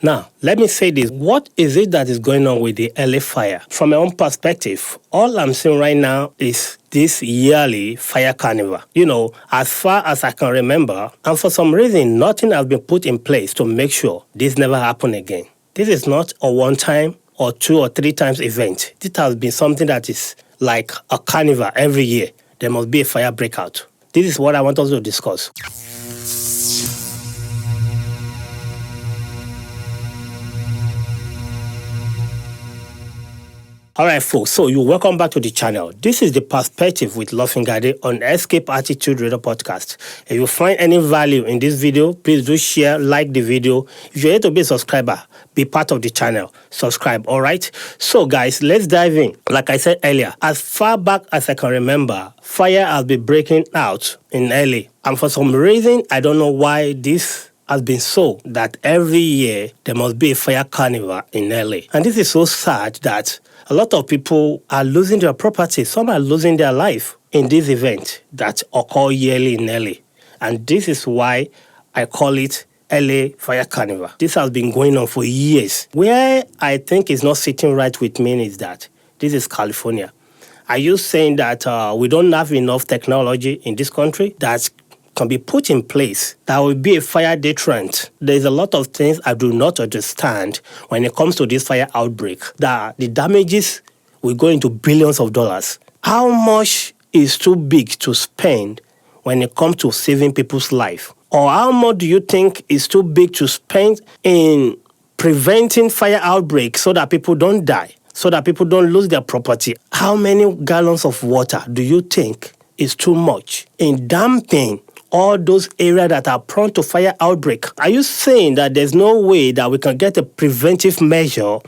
Now, let me say this. What is it that is going on with the LA fire? From my own perspective, all I'm seeing right now is this yearly fire carnival. As far as I can remember, and for some reason, nothing has been put in place to make sure this never happen again. This is not a one-time or 2 or 3 times event. This has been something that is like a carnival every year. There must be a fire breakout. This is what I want us to discuss. Alright folks, so you're welcome back to the channel. This is The Perspective with Lofingade on Escape Attitude Radio Podcast. If you find any value in this video, please do share, like the video. If you're yet to be a subscriber, be part of the channel. Subscribe, alright? So guys, let's dive in. Like I said earlier, as far back as I can remember, fire has been breaking out in LA. And for some reason, I don't know why this has been so that every year there must be a fire carnival in LA. And this is so sad that a lot of people are losing their property. Some are losing their life in this event that occur yearly in LA. And this is why I call it LA Fire Carnival. This has been going on for years. Where I think is not sitting right with me is that this is California. Are you saying that we don't have enough technology in this country that can be put in place that will be a fire deterrent? There's a lot of things I do not understand when it comes to this fire outbreak, that the damages will go into billions of dollars. How much is too big to spend when it comes to saving people's life? Or how much do you think is too big to spend in preventing fire outbreaks so that people don't die, so that people don't lose their property? How many gallons of water do you think is too much in damping all those areas that are prone to fire outbreak? Are you saying that there's no way that we can get a preventive measure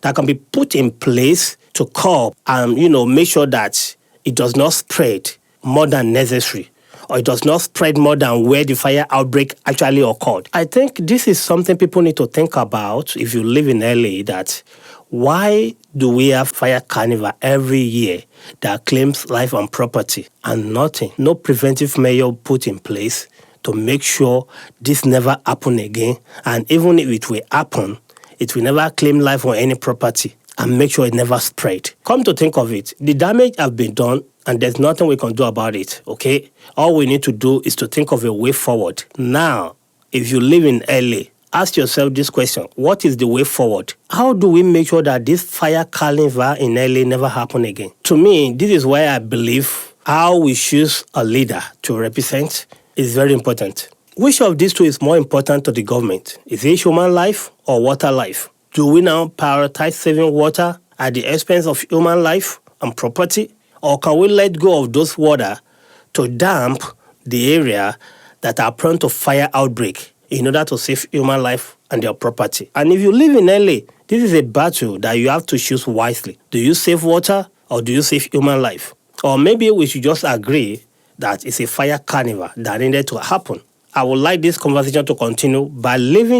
that can be put in place to curb and, make sure that it does not spread more than necessary, or it does not spread more than where the fire outbreak actually occurred? I think this is something people need to think about if you live in LA, that why do we have fire carnival every year that claims life and property and nothing, no preventive measure put in place to make sure this never happen again? And even if it will happen, it will never claim life or any property and make sure it never spread. Come to think of it, the damage has been done and there's nothing we can do about it, okay? All we need to do is to think of a way forward. Now, if you live in LA, ask yourself this question: what is the way forward? How do we make sure that this fire carnival in LA never happen again? To me, this is where I believe how we choose a leader to represent is very important. Which of these two is more important to the government? Is it human life or water life? Do we now prioritize saving water at the expense of human life and property? Or can we let go of those water to damp the area that are prone to fire outbreak in order to save human life and their property? And if you live in LA, this is a battle that you have to choose wisely. Do you save water or do you save human life? Or maybe we should just agree that it's a fire carnival that needed to happen. I would like this conversation to continue by leaving